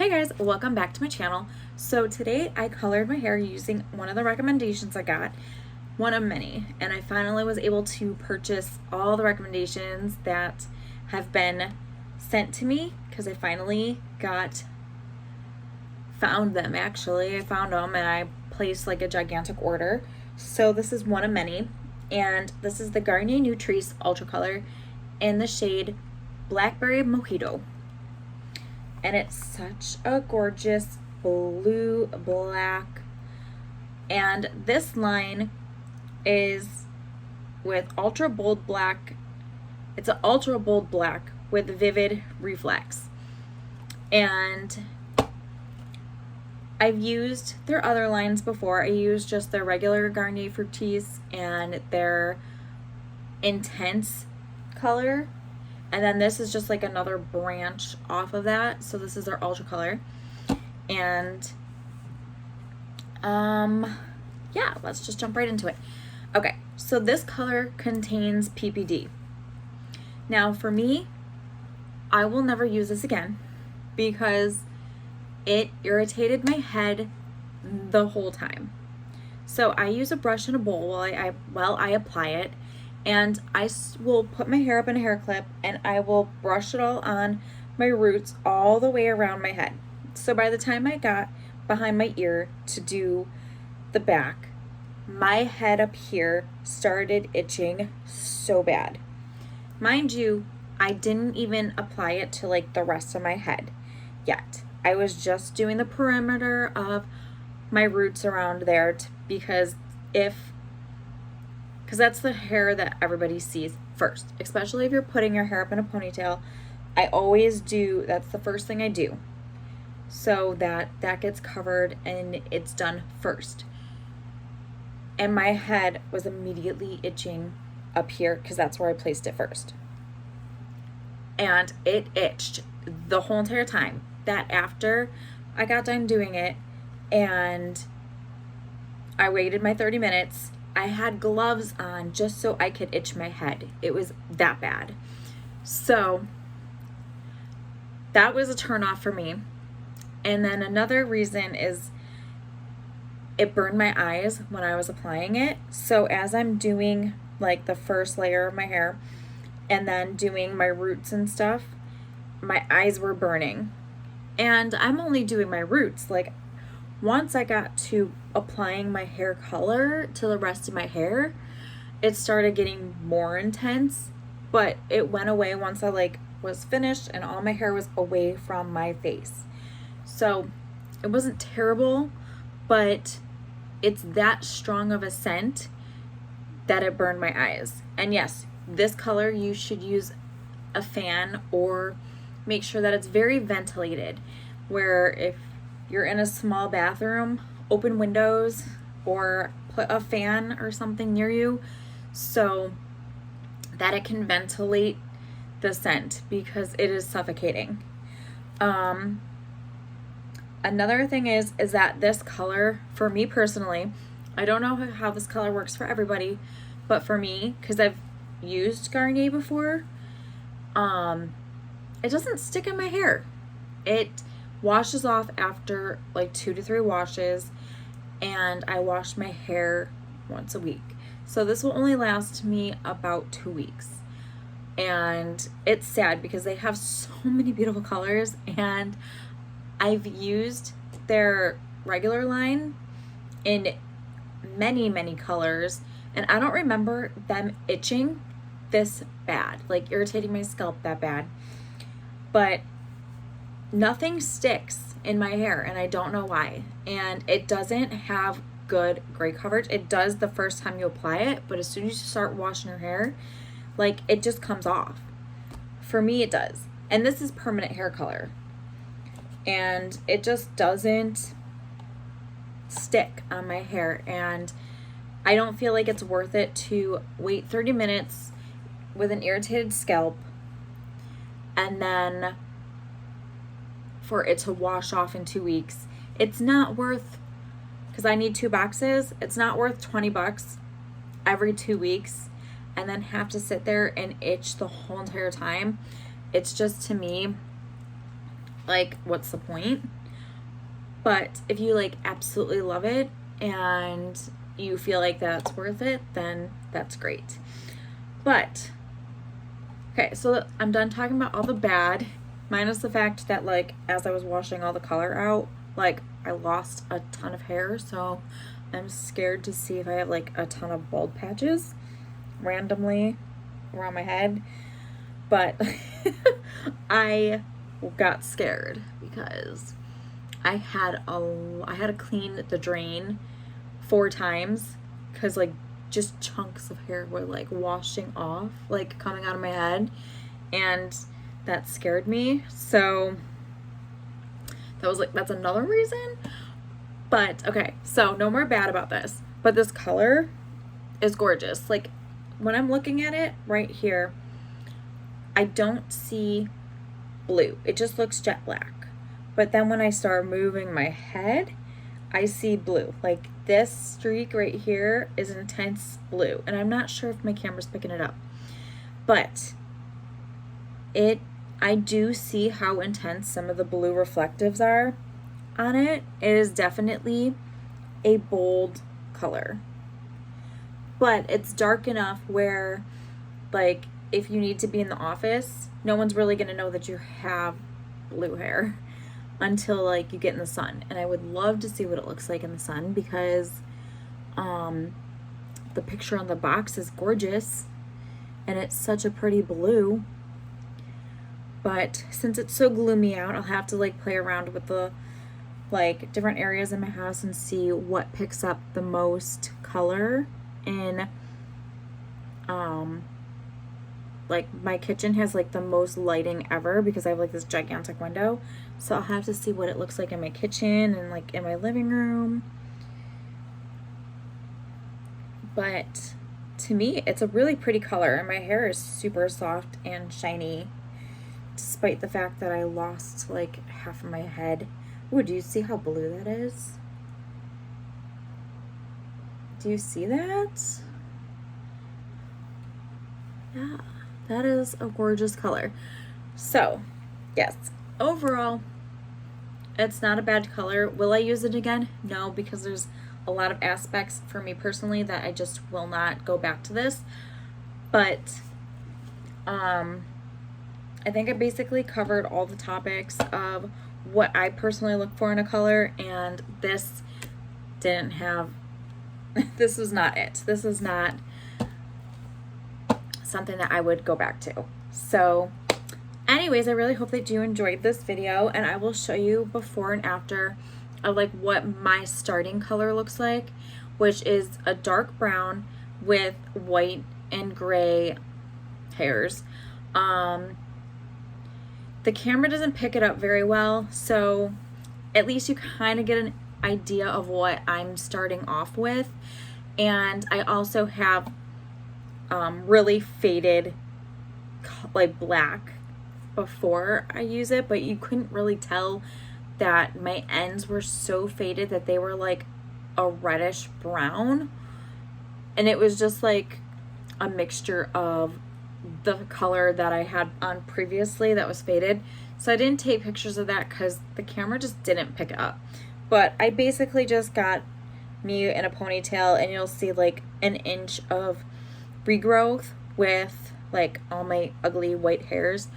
Hey guys, welcome back to my channel. So today I colored my hair using one of the recommendations I got, one of many, and I finally was able to purchase all the recommendations that have been sent to me because I finally found them. Actually, I found them and I placed like a gigantic order. So this is one of many, and this is the Garnier Nutrisse Ultra Color in the shade Blackberry Mojito. And it's such a gorgeous blue black, and this line is with ultra bold black. It's an ultra bold black with vivid reflex, and I've used their other lines before. I used just their regular Garnier Nutrisse and their intense color. And then this is just like another branch off of that. So this is our Ultra Color. And yeah, let's just jump right into it. Okay, so this color contains PPD. Now for me, I will never use this again because it irritated my head the whole time. So I use a brush and a bowl while I apply it. And I will put my hair up in a hair clip and I will brush it all on my roots all the way around my head. So by the time I got behind my ear to do the back, my head up here started itching so bad. Mind you, I didn't even apply it to like the rest of my head yet. I was just doing the perimeter of my roots around there because that's the hair that everybody sees first, especially if you're putting your hair up in a ponytail. I always do, that's the first thing I do, so that gets covered and it's done first. And my head was immediately itching up here because that's where I placed it first. And it itched the whole entire time. That after I got done doing it and I waited my 30 minutes, I had gloves on just so I could itch my head. It was that bad. So that was a turn off for me. And then another reason is it burned my eyes when I was applying it. So as I'm doing like the first layer of my hair and then doing my roots and stuff, my eyes were burning. And I'm only doing my roots. Like once I got to applying my hair color to the rest of my hair, it started getting more intense, but it went away once I was finished and all my hair was away from my face. So it wasn't terrible, but it's that strong of a scent that it burned my eyes. And yes, this color, you should use a fan or make sure that it's very ventilated, where if you're in a small bathroom, open windows or put a fan or something near you so that it can ventilate the scent because it is suffocating. Another thing is that this color, for me personally, I don't know how this color works for everybody, but for me, because I've used Garnier before, it doesn't stick in my hair. It washes off after like 2 to 3 washes, and I wash my hair once a week. So this will only last me about 2 weeks. And it's sad because they have so many beautiful colors, and I've used their regular line in many colors, and I don't remember them itching this bad, like irritating my scalp that bad. But nothing sticks in my hair, and I don't know why. And it doesn't have good gray coverage. It does the first time you apply it, but as soon as you start washing your hair, like it just comes off. For me, it does. And this is permanent hair color, and it just doesn't stick on my hair, and I don't feel like it's worth it to wait 30 minutes with an irritated scalp and then for it to wash off in 2 weeks. It's not worth, because I need 2 boxes, it's not worth $20 every 2 weeks and then have to sit there and itch the whole entire time. It's just, to me, like, what's the point? But if you like absolutely love it and you feel like that's worth it, then that's great. But okay, so I'm done talking about all the bad, minus the fact that, like, as I was washing all the color out, like, I lost a ton of hair, so I'm scared to see if I have like a ton of bald patches randomly around my head. But I got scared because I had to clean the drain 4 times because, like, just chunks of hair were like washing off, like coming out of my head, and that scared me. So that's another reason. But okay, so no more bad about this, but this color is gorgeous. Like, when I'm looking at it right here, I don't see blue. It just looks jet black. But then when I start moving my head, I see blue. Like, this streak right here is intense blue, and I'm not sure if my camera's picking it up, but I do see how intense some of the blue reflectives are on it. It is definitely a bold color, but it's dark enough where, like, if you need to be in the office, no one's really going to know that you have blue hair until, like, you get in the sun. And I would love to see what it looks like in the sun, because the picture on the box is gorgeous and it's such a pretty blue. But since it's so gloomy out, I'll have to, like, play around with the, like, different areas in my house and see what picks up the most color. In like, my kitchen has, like, the most lighting ever because I have, like, this gigantic window. So I'll have to see what it looks like in my kitchen and, like, in my living room. But to me, it's a really pretty color, and my hair is super soft and shiny, despite the fact that I lost, like, half of my head. Ooh, do you see how blue that is? Do you see that? Yeah, that is a gorgeous color. So, yes, overall, it's not a bad color. Will I use it again? No, because there's a lot of aspects for me personally that I just will not go back to this. But I think I basically covered all the topics of what I personally look for in a color, and this didn't have, this was not it. This is not something that I would go back to. So anyways, I really hope that you enjoyed this video, and I will show you before and after of, like, what my starting color looks like, which is a dark brown with white and gray hairs. The camera doesn't pick it up very well, so at least you kind of get an idea of what I'm starting off with. And I also have really faded, like, black before I use it, but you couldn't really tell that my ends were so faded that they were like a reddish brown, and it was just like a mixture of the color that I had on previously that was faded. So I didn't take pictures of that because the camera just didn't pick it up. But I basically just got me in a ponytail, and you'll see like an inch of regrowth with, like, all my ugly white hairs,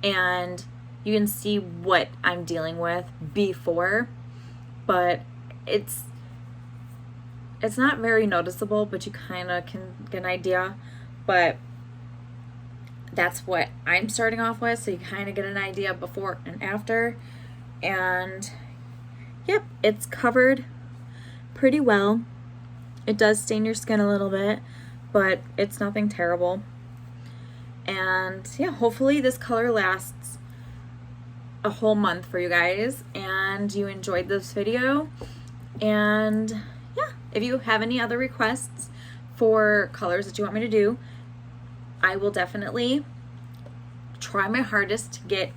and you can see what I'm dealing with before, but it's not very noticeable, but you kind of can get an idea. But that's what I'm starting off with, so you kind of get an idea before and after. And yep, it's covered pretty well. It does stain your skin a little bit, but it's nothing terrible. And yeah, hopefully this color lasts a whole month for you guys, and you enjoyed this video. And yeah, if you have any other requests for colors that you want me to do, I will definitely try my hardest to get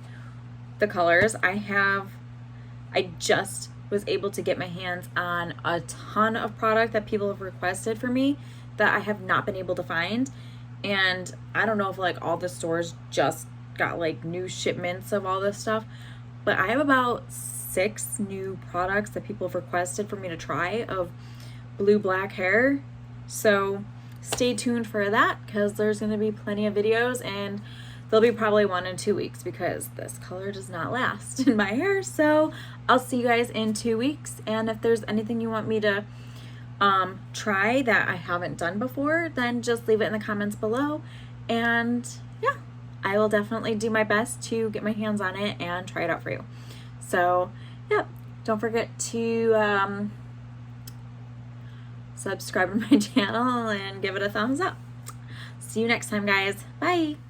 the colors. I just was able to get my hands on a ton of product that people have requested for me that I have not been able to find. And I don't know if, like, all the stores just got, like, new shipments of all this stuff, But I have about 6 new products that people have requested for me to try of blue black hair. So stay tuned for that, because there's going to be plenty of videos, and there'll be probably 1 in 2 weeks because this color does not last in my hair. So I'll see you guys in 2 weeks. And if there's anything you want me to try that I haven't done before, then just leave it in the comments below. And yeah, I will definitely do my best to get my hands on it and try it out for you. So yeah, don't forget to subscribe to my channel and give it a thumbs up. See you next time, guys. Bye.